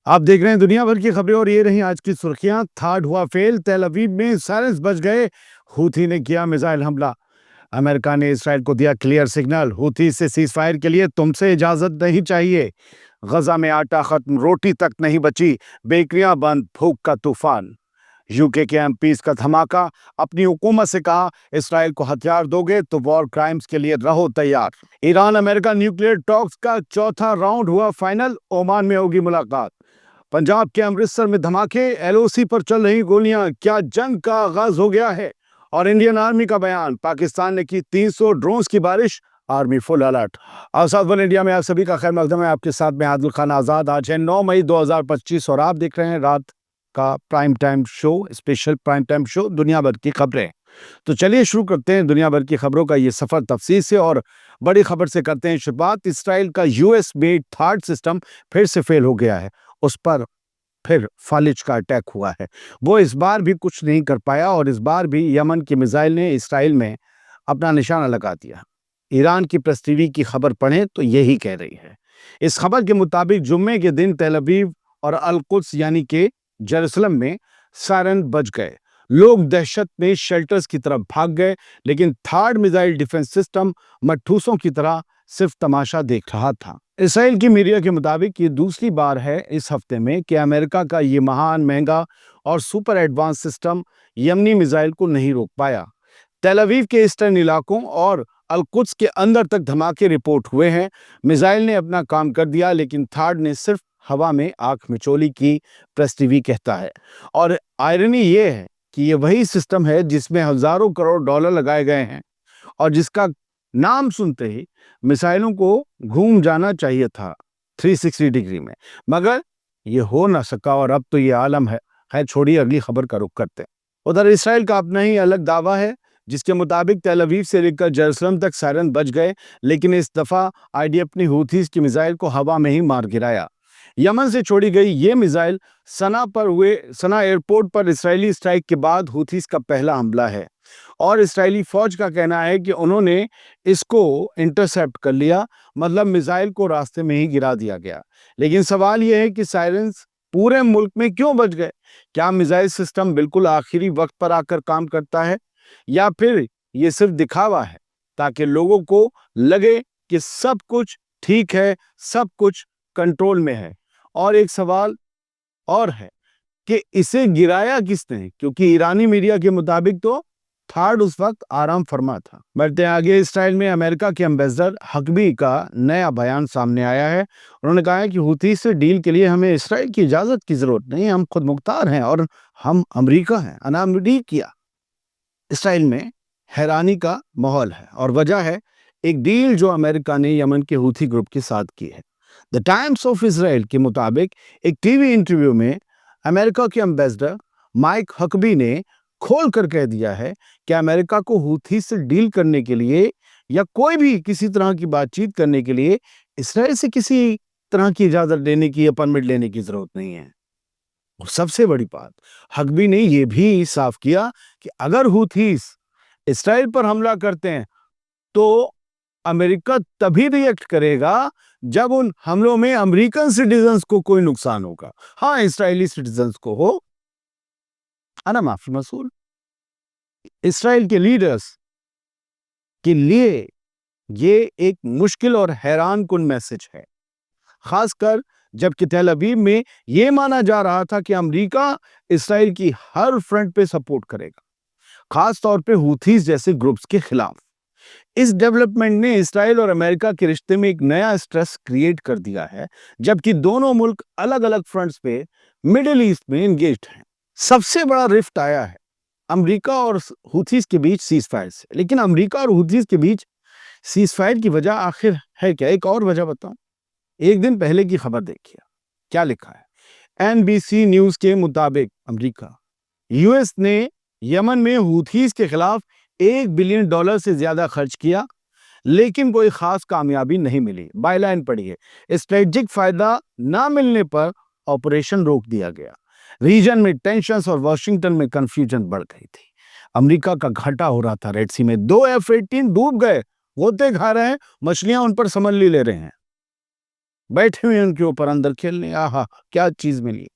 आप देख रहे हैं दुनिया भर की खबरें और ये रही आज की सुर्खियां। थाड हुआ फेल, तेल अवीव में साइलेंस बच गए, हूथी ने किया मिसाइल हमला। अमेरिका ने इसराइल को दिया क्लियर सिग्नल, हूथी से सीज फायर के लिए तुमसे इजाजत नहीं चाहिए। गजा में आटा खत्म, रोटी तक नहीं बची, बेकरियां बंद, भूख का तूफान। यूके के एमपीज का धमाका, अपनी हुकूमत से कहा इसराइल को हथियार दोगे तो वॉर क्राइम्स के लिए रहो तैयार। ईरान अमेरिका न्यूक्लियर टॉक्स का चौथा राउंड हुआ फाइनल, ओमान में होगी मुलाकात। पंजाब के अमृतसर में धमाके, एलओसी पर चल रही गोलियां, क्या जंग का आगाज हो गया है? और इंडियन आर्मी का बयान, पाकिस्तान ने की 300 ड्रोन्स की बारिश, आर्मी फुल अलर्ट। और साउथ वन इंडिया में आप सभी का खैर मकदम है। आपके साथ में आदिल खान आजाद। आज है 9 मई 2025 और आप देख रहे हैं रात का prime time show, special prime time show दुनिया भर की खबरें। तो चलिए शुरू करते हैं दुनिया भर की खबरों का ये सफर तफसील से, और बड़ी खबर से करते हैं शुरुआत। इसराइल का यूएस मेड थार्ड सिस्टम फिर से फेल हो गया है, उस पर फिर फालिज का अटैक हुआ है। वो इस बार भी कुछ नहीं कर पाया और इस बार भी यमन की मिसाइल ने इसराइल में अपना निशाना लगा दिया। ईरान की प्रेस टीवी की खबर पढ़ें तो यही कह रही है। इस खबर के मुताबिक जुम्मे के दिन तेल अवीव और अल कुद्स यानी कि जेरूसलम में सायरन बज गए। लोग दहशत में शेल्टर्स की तरफ भाग गए, लेकिन थर्ड मिसाइल डिफेंस सिस्टम मठूसों की तरह सिर्फ तमाशा देख रहा था। इसराइल की मीडिया के मुताबिक ये दूसरी बार है इस हफ्ते में कि अमेरिका का ये महान, महंगा और सुपर एडवांस सिस्टम यमनी मिसाइल को नहीं रोक पाया। तेल अवीव के ईस्टर्न इलाकों और अल कुद्स के अंदर तक धमाके रिपोर्ट हुए हैं। मिसाइल ने अपना काम कर दिया, लेकिन थार्ड ने सिर्फ हवा में आंख मिचोली की, प्रेस टीवी कहता है। और आयरनी ये है कि ये वही सिस्टम है जिसमें हजारों करोड़ डॉलर लगाए गए हैं और जिसका नाम सुनते ही मिसाइलों को घूम जाना चाहिए था 360 डिग्री में, मगर ये हो ना सका और अब तो ये आलम है। खैर छोड़िए, अगली खबर का रुख करते हैं। उधर इसराइल का अपना ही अलग दावा है, जिसके मुताबिक तेल अवीव से लेकर जेरूसलम तक सायरन बज गए, लेकिन इस दफा आईडीएफ ने हूथीज की मिसाइल को हवा में ही मार गिराया। यमन से छोड़ी गई ये मिसाइल सना एयरपोर्ट पर इस्राएली स्ट्राइक के बाद हूथीज का पहला हमला है और इस्राएली फौज का कहना है कि उन्होंने इसको इंटरसेप्ट कर लिया, मतलब मिसाइल को रास्ते में ही गिरा दिया गया। लेकिन सवाल यह है कि सायरन्स पूरे मुल्क में क्यों बज गए? क्या मिसाइल सिस्टम बिल्कुल आखिरी वक्त पर आकर काम करता है, या फिर ये सिर्फ दिखावा है ताकि लोगों को लगे कि सब कुछ ठीक है, सब कुछ कंट्रोल में है? और एक सवाल और है कि इसे गिराया किसने, क्योंकि ईरानी मीडिया के मुताबिक तो थर्ड उस वक्त आराम फरमा था। बढ़ते आगे, इसराइल में अमेरिका के एम्बेसडर हकबी का नया बयान सामने आया है। उन्होंने कहा है कि हूथी से डील के लिए हमें इसराइल की इजाजत की जरूरत नहीं, हम खुद मुख्तार हैं और हम अमेरिका हैं। अनामडी किया। इसराइल में हैरानी का माहौल है और वजह है एक डील जो अमेरिका ने यमन के हूथी ग्रुप के साथ की है। द टाइम्स ऑफ इसराइल के मुताबिक एक टीवी इंटरव्यू में अमेरिका के एम्बेसडर माइक हकबी ने खोल कर कह दिया है कि अमेरिका को हूथी से डील करने के लिए या कोई भी किसी तरह की बातचीत करने के लिए इसराइल से किसी तरह की इजाजत लेने की या परमिट लेने की जरूरत नहीं है। और सबसे बड़ी बात, हकबी ने यह भी साफ किया कि अगर हूथीस इसराइल पर हमला करते हैं तो अमेरिका तभी रिएक्ट करेगा जब उन हमलों में अमेरिकन सिटीजन्स को कोई नुकसान होगा। हाँ, इसराइली सिटीजन्स को हो, अना माफी मसूल। इसराइल के लीडर्स के लिए ये एक मुश्किल और हैरान कुन मैसेज है, खासकर जबकि तेल अवीव में यह माना जा रहा था कि अमेरिका इसराइल की हर फ्रंट पे सपोर्ट करेगा, खास तौर पे हूथीज जैसे ग्रुप्स के खिलाफ। इस डेवलपमेंट ने इसराइल और अमेरिका के रिश्ते में एक नया स्ट्रेस क्रिएट कर दिया है, जबकि दोनों मुल्क अलग अलग फ्रंट्स पे मिडिल ईस्ट में एंगेज्ड हैं। सबसे बड़ा रिफ्ट आया है अमेरिका और हूथीज के बीच सीज फायर से। लेकिन अमेरिका और हूथीज के बीच सीज फायर की वजह आखिर है क्या? एक और वजह बताऊं। एक दिन पहले की खबर देखिए, क्या लिखा है। एनबीसी न्यूज के मुताबिक अमेरिका, यूएस ने यमन में हूथीज के खिलाफ $1 बिलियन से ज्यादा खर्च किया, लेकिन कोई खास कामयाबी नहीं मिली। बायलाइन पढ़िए, स्ट्रेटेजिक फायदा ना मिलने पर ऑपरेशन रोक दिया गया। रीजन में टेंशन्स और वाशिंगटन में कंफ्यूजन बढ़ गई थी। अमेरिका का घाटा हो रहा था रेड सी में। 2 F-18 डूब गए, गोते खा रहे हैं, मछलियां उन पर समल्ली ले रहे हैं। बैठे हुए हैं उनके ऊपर अंदर खेलने। आहा, क्या चीज मिली,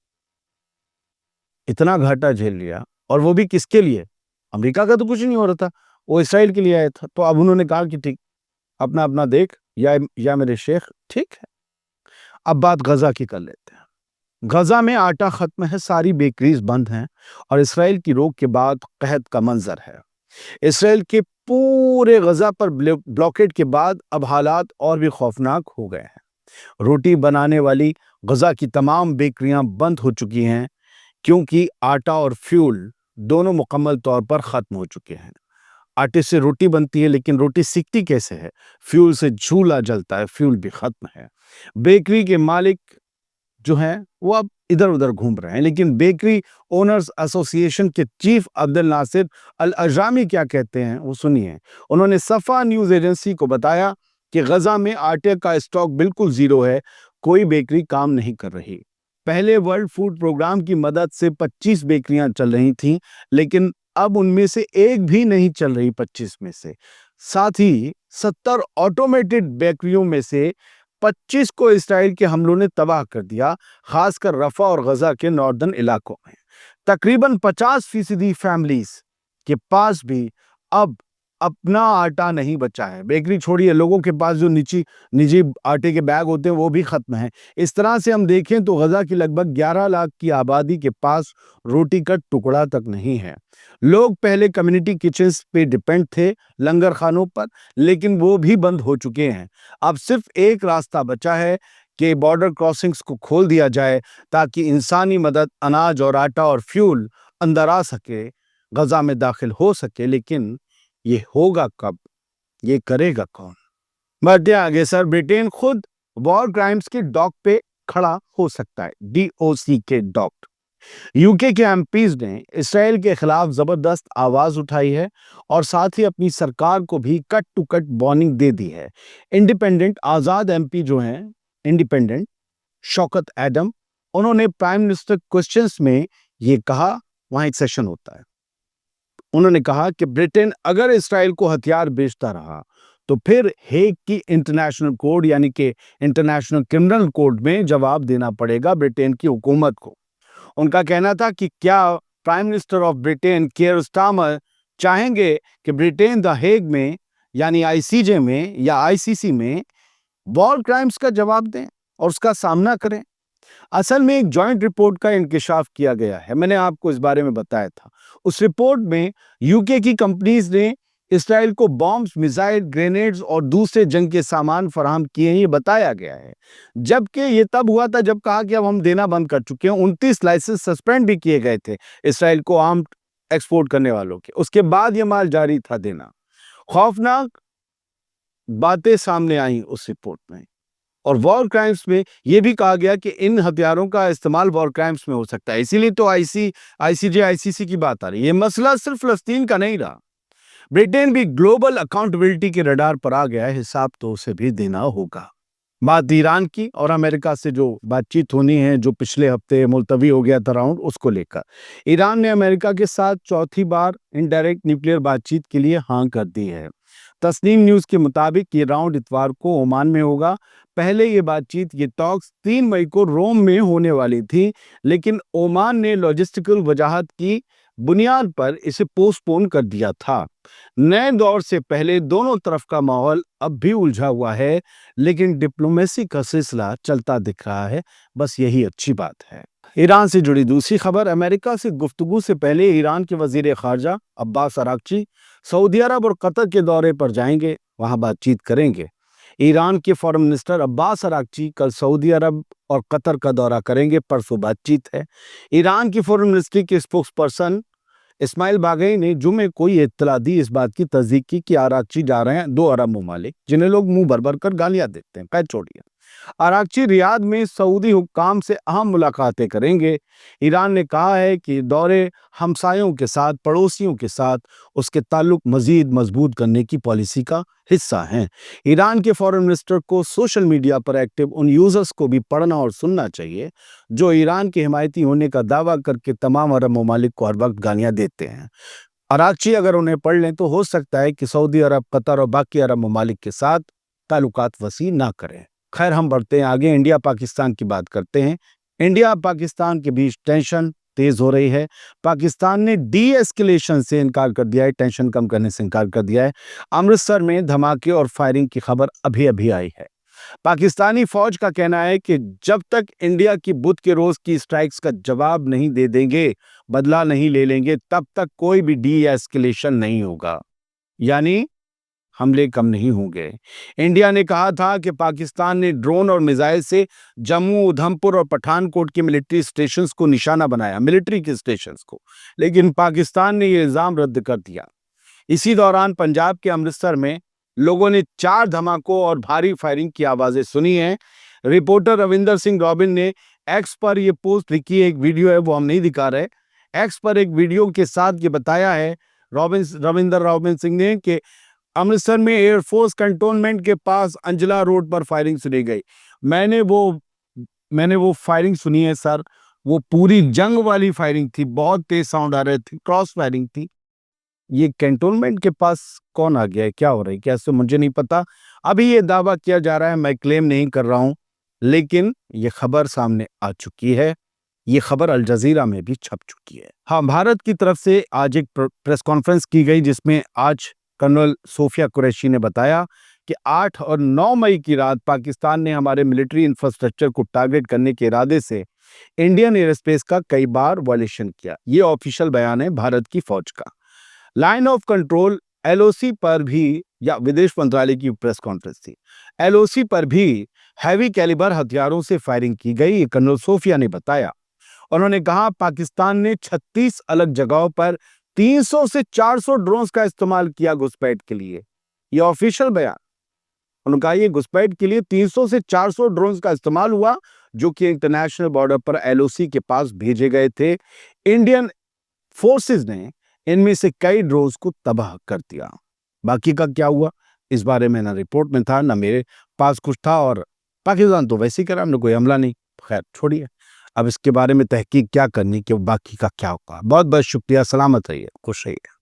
इतना घाटा झेल लिया, और वो भी किसके लिए? अमेरिका का तो कुछ नहीं हो रहा था, वो इसराइल के लिए आया था। तो अब उन्होंने कहा कि ठीक, अपना अपना देख, या मेरे शेख, ठीक है। अब बात गजा की कर लेते हैं। गजा में आटा खत्म है, सारी बेकरीज बंद हैं, और इसराइल की रोक के बाद कहत का मंजर है। इसराइल के पूरे गजा पर ब्लॉकेड के बाद अब हालात और भी खौफनाक हो गए हैं। रोटी बनाने वाली गजा की तमाम बेकरियां बंद हो चुकी हैं, क्योंकि आटा और फ्यूल दोनों मुकम्मल तौर पर खत्म हो चुके हैं। आटे से रोटी बनती है, लेकिन रोटी सिकती कैसे है? फ्यूल से चूल्हा जलता है, फ्यूल भी खत्म है। बेकरी के मालिक जो हैं वो अब इधर उधर घूम रहे हैं, लेकिन बेकरी ओनर्स एसोसिएशन के चीफ अब्दुल नासिर अल अजामी क्या कहते हैं वो सुनिए। उन्होंने सफा न्यूज एजेंसी को बताया कि गजा में आटे का स्टॉक बिल्कुल जीरो है, कोई बेकरी काम नहीं कर रही। पहले वर्ल्ड फूड प्रोग्राम की मदद से 25 बेकरियां चल रही थीं, लेकिन अब उनमें से एक भी नहीं चल रही 25 में से। साथ ही 70 ऑटोमेटेड बेकरियों में से 25 को इसराइल के हमलों ने तबाह कर दिया, खासकर रफा और गजा के नॉर्दर्न इलाकों में। तकरीबन 50% फैमिलीज के पास भी अब अपना आटा नहीं बचा है। बेकरी छोड़िए, लोगों के पास जो निजी आटे के बैग होते हैं वो भी खत्म हैं। इस तरह से हम देखें तो गजा की लगभग 11 लाख की आबादी के पास रोटी का टुकड़ा तक नहीं है। लोग पहले कम्युनिटी किचन्स पे डिपेंड थे, लंगर खानों पर, लेकिन वो भी बंद हो चुके हैं। अब सिर्फ एक रास्ता बचा है कि बॉर्डर क्रॉसिंग्स को खोल दिया जाए, ताकि इंसानी मदद, अनाज और आटा और फ्यूल अंदर आ सके, गजा में दाखिल हो सके। लेकिन ये होगा कब? ये करेगा कौन? बढ़ते आगे सर, ब्रिटेन खुद वॉर क्राइम्स के डॉक पे खड़ा हो सकता है, DOC के डॉक। यूके के एमपीज ने इसराइल के खिलाफ जबरदस्त आवाज उठाई है, और साथ ही अपनी सरकार को भी कट टू कट वार्निंग दे दी है। इंडिपेंडेंट आजाद एमपी जो हैं, इंडिपेंडेंट शौकत एडम, उन्होंने प्राइम मिनिस्टर क्वेश्चंस में ये कहा, वहां एक सेशन होता है, उन्होंने कहा कि ब्रिटेन अगर इसराइल को हथियार बेचता रहा तो फिर हेग की इंटरनेशनल कोर्ट यानी कि इंटरनेशनल क्रिमिनल कोर्ट में जवाब देना पड़ेगा ब्रिटेन की हुकूमत को। उनका कहना था कि क्या prime minister of Britain Keir Starmer चाहेंगे कि ब्रिटेन द हेग में यानी ICJ में या ICC में वॉर क्राइम्स का जवाब दें और उसका सामना करें। असल में एक जॉइंट रिपोर्ट का इंकशाफ किया गया है, मैंने आपको इस बारे में बताया था। उस रिपोर्ट में यूके की कंपनीज ने इसराइल को बॉम्ब्स, मिसाइल, ग्रेनेड्स और दूसरे जंग के सामान फराहम किए हैं, ये बताया गया है। जबकि ये तब हुआ था जब कहा कि अब हम देना बंद कर चुके हैं। 29 लाइसेंस सस्पेंड भी किए गए थे इसराइल को आर्म एक्सपोर्ट करने वालों के, उसके बाद ये माल जारी था देना। खौफनाक बातें सामने आई उस रिपोर्ट में, और वॉर क्राइम्स में यह भी कहा गया कि इन हथियारों का इस्तेमाल वॉर क्राइम्स में हो सकता है। इसीलिए तो ICJ ICC की बात आ रही है। ये मसला सिर्फ फलस्तीन का नहीं रहा, ब्रिटेन भी ग्लोबल अकाउंटेबिलिटी के रडार पर आ गया है, हिसाब तो उसे भी देना होगा। बात ईरान की और अमेरिका से जो बातचीत होनी है, जो पिछले हफ्ते मुलतवी हो गया था राउंड, उसको लेकर ईरान ने अमेरिका के साथ चौथी बार इनडायरेक्ट न्यूक्लियर बातचीत के लिए हाँ कर दी है। तस्नीम न्यूज के मुताबिक ये राउंड इतवार को ओमान में होगा। पहले ये बातचीत, ये टॉक्स 3 मई को रोम में होने वाली थी, लेकिन ओमान ने लॉजिस्टिकल वजाहत की बुनियाद पर इसे पोस्टपोन कर दिया था। नए दौर से पहले दोनों तरफ का माहौल अब भी उलझा हुआ है, लेकिन डिप्लोमेसी का सिलसिला चलता दिख रहा है। बस यही अच्छी बात है। ईरान से जुड़ी दूसरी खबर, अमेरिका से गुफ्तगू से पहले ईरान के वजीर खारजा अब्बास अराक्ची सऊदी अरब और कतर के दौरे पर जाएंगे, वहां बातचीत करेंगे। ईरान के फॉरेन मिनिस्टर अब्बास अराक्ची कल सऊदी अरब और कतर का दौरा करेंगे, परसों बातचीत है। ईरान की फॉरेन मिनिस्ट्री के स्पोक्स पर्सन इस्माइल बागई ने जुमे को ये इत्तला दी, इस बात की तस्दीक की कि अराक्ची जा रहे हैं 2 अरब ममालिक, जिन्हें लोग मुंह भर भर कर गालियां देते हैं। खैर छोड़िए, अराक्ची रियाद में सऊदी हुक्काम से अहम मुलाकातें करेंगे। ईरान ने कहा है कि दौरे हमसायों के साथ, पड़ोसियों के साथ उसके ताल्लुक मजीद मजबूत करने की पॉलिसी का हिस्सा हैं। ईरान के फॉरेन मिनिस्टर को सोशल मीडिया पर एक्टिव उन यूजर्स को भी पढ़ना और सुनना चाहिए जो ईरान के हिमायती होने का दावा करके तमाम अरब ममालिक को हर वक्त गालियां देते हैं। अराक्ची अगर उन्हें पढ़ लें तो हो सकता है कि सऊदी अरब, कतर और बाकी अरब ममालिक के साथ ताल्लुकात वसी ना करें। خیر ہم بڑھتے ہیں آگے، انڈیا پاکستان کی بات کرتے ہیں۔ انڈیا پاکستان کے بیچ ٹینشن تیز ہو رہی ہے۔ پاکستان نے ڈی ایسکیلیشن سے انکار کر دیا ہے، ٹینشن کم کرنے سے انکار کر دیا ہے۔ امرتسر میں دھماکے اور فائرنگ کی خبر ابھی آئی ہے۔ پاکستانی فوج کا کہنا ہے کہ جب تک انڈیا کی بدھ کے روز کی اسٹرائکس کا جواب نہیں دے دیں گے، بدلہ نہیں لے لیں گے، تب تک کوئی بھی ڈی ایسکیلیشن نہیں ہوگا، یعنی حملے کم نہیں ہوں گے۔ انڈیا نے کہا تھا کہ پاکستان نے ڈرون اور میزائل سے جموں، ادھمپور اور پٹھان کوٹ کے ملٹری اسٹیشنز کو نشانہ بنایا، ملٹری کے اسٹیشنز کو، لیکن پاکستان نے یہ الزام رد کر دیا۔ اسی دوران پنجاب کے امرتسر میں لوگوں نے 4 دھماکوں اور بھاری فائرنگ کی آوازیں سنی ہیں۔ رپورٹر روندر سنگھ رابن نے ایکس پر یہ پوسٹ لکھی ہے، ایک ویڈیو ہے، وہ ہم نہیں دکھا رہے۔ ایکس پر ایک ویڈیو کے ساتھ یہ بتایا ہے روندر رابن سنگھ نے کہ امرتسر میں ایئر فورس کنٹونمنٹ کے پاس انجلا روڈ پر فائرنگ سنی گئی۔ میں نے وہ فائرنگ سنی ہے سر، وہ پوری جنگ والی فائرنگ تھی، بہت تیز ساؤنڈ آ رہے تھے، کراس فائرنگ تھی۔ یہ کنٹونمنٹ کے پاس کون آ گیا ہے، کیا ہو رہا ہے، کیا سے مجھے نہیں پتا۔ ابھی یہ دعویٰ کیا جا رہا ہے، میں کلیم نہیں کر رہا ہوں، لیکن یہ خبر سامنے آ چکی ہے، یہ خبر الجزیرہ میں بھی چھپ چکی ہے۔ ہاں، بھارت کی طرف سے آج ایک پریس کانفرنس کی گئی، جس میں آج کرنل صوفیہ قریشی نے بتایا کہ 8 اور 9 مئی کی رات پاکستان نے ہمارے ملٹری انفراسٹرکچر کو ٹارگٹ کرنے کے ارادے سے انڈین ایئر اسپیس کا کئی بار وائلیشن کیا۔ یہ آفیشل بیان ہے بھارت کی فوج کا۔ لائن آف کنٹرول LOC پر بھی، یا ودیش منترالیہ کی پریس کانفرنس تھی، LOC پر بھی ہیوی کیلیبر ہتھیاروں سے فائرنگ کی گئی، یہ کرنل صوفیہ نے بتایا۔ انہوں نے کہا پاکستان نے 36 الگ جگہوں پر 300 سے 400 ڈرونز کا استعمال کیا گھسپیٹ کے لیے، یہ آفیشل بیان۔ انہوں نے کہا یہ گھسپیٹ کے لیے 300 سے 400 ڈرونز کا استعمال ہوا، جو کہ انٹرنیشنل بارڈر پر LOC کے پاس بھیجے گئے تھے۔ انڈین فورسز نے ان میں سے کئی ڈرونز کو تباہ کر دیا۔ باقی کا کیا ہوا اس بارے میں نہ رپورٹ میں تھا، نہ میرے پاس کچھ تھا، اور پاکستان تو ویسے ہی کرا، ہم نے کوئی حملہ نہیں۔ خیر چھوڑیے، اب اس کے بارے میں تحقیق کیا کرنی کہ باقی کا کیا ہوگا۔ بہت بہت شکریہ، سلامت رہیے، خوش رہیے۔